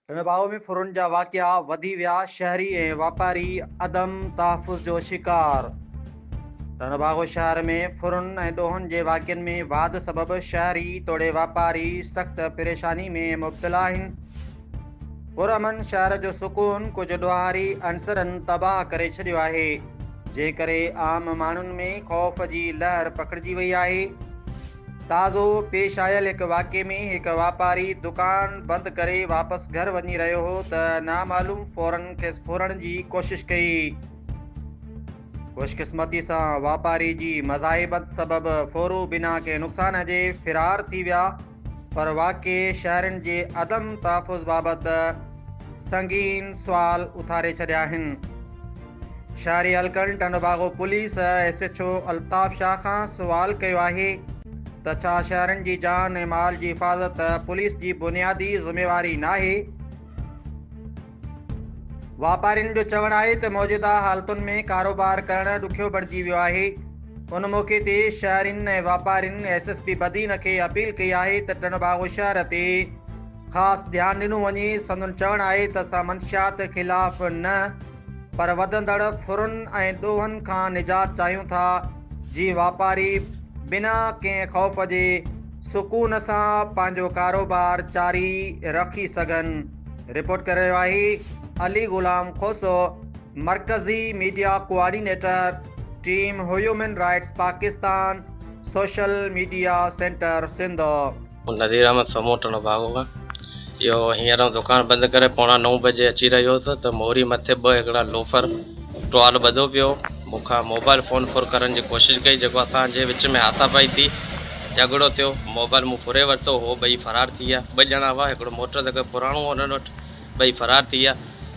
रणबाऊ में फुरुन जा वाक़िया वधी विया। शहरी ऐं वापारी अदम तहफ़ुज़ जो शिकार। रणबागो शहर में फुरुन ऐं ॾोहनि जे वाक़ियनि में वाध सबबि शहरी तोड़े वापारी सख़्त परेशानी में मुब्तला आहिनि। पुरअमन शहर जो सुकून कुझु ॾोहारी अंसरनि तबाह करे छॾियो आहे, जंहिं करे आम माण्हुनि में ख़ौफ़ जी लहर पखिड़िजी वई आहे। ताज़ो पेश आयल हिकु वाक़े में हिकु वापारी दुकान बंदि करे वापसि घर वञी रहियो हो त नामालूम फ़ौरन खेसि फुरण जी कोशिशि कई। खुशकिस्मती सां वापारी जी मज़ाहिबत सबबि फ़ौरू बिना के नुक़सान जे फ़िरार थी विया, पर वाक़े शहरनि जे अदम तहफ़ुज़ बाबति संगीन सुवाल उथारे छॾिया आहिनि। शहरी हल्कनि टंडबागो पुलिस SHO अल्ताफ़ शाह खां सुवाल कयो आहे त छा शहरनि जी जान ऐं माल जी हिफ़ाज़त पुलिस जी बुनियादी ज़िम्मेवारी नाहे। वापारियुनि जो चवणु आहे त मौजूदा हालतुनि में कारोबार करणु ॾुखियो बणिजी वियो आहे। उन मौक़े ते शहरियुनि ऐं वापारियुनि SSP बदीन खे अपील कई आहे त टंडबागो शहर ते ख़ासि ध्यानु ॾिनो वञे। संदन चवणु आहे त असां मंशियात ख़िलाफ़ न, पर वधंदड़ फुरुन ऐं ॾोहनि खां निजात चाहियूं था, जीअं वापारी बिना कंहिं ख़ौफ़ जे सुकून सां पंहिंजो कारोबार जारी रखी सघनि। रिपोर्ट करे रहियो आहे अली ग़ुलाम खोसो, मरकज़ी media coordinator, team human rights Pakistan, social media centre Sindh. Nazir Ahmed समूह टंडबागो खां इहो हींअर दुकान बंदि करे 8:45 बजे अची रहियो हुओ त मोरी मथे हिकिड़ा लोफर टुवाल ॿधो पियो। मूंखां मोबाइल फ़ोन फुर करण जी कोशिशि कई, जेको असांजे विच में हाथापाई थी, झगड़ो थियो। मोबाइल मूं फुरे वरितो, हो ॿई फ़रार थी विया। 2 ॼणा हुआ, हिकिड़ो मोटर साइकिल पुराणो हो हुननि वटि, ॿई फ़रार थी विया।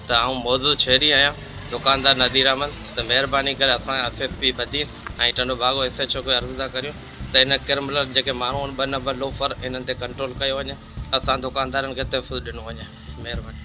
त आउं मौजूदु शहरी आहियां, दुकानदार नज़ीर अहमद, त महिरबानी करे असां SSP बदीन ऐं टंडबागो SHO खे अर्ज़ु था करियूं त इन क्रिमिनल जेके माण्हू आहिनि 2 नंबर लोफर, इन्हनि ते कंट्रोल कयो वञे। असां दुकानदारनि खे तहफ़ुज़ ॾिनो वञे। महिरबानी।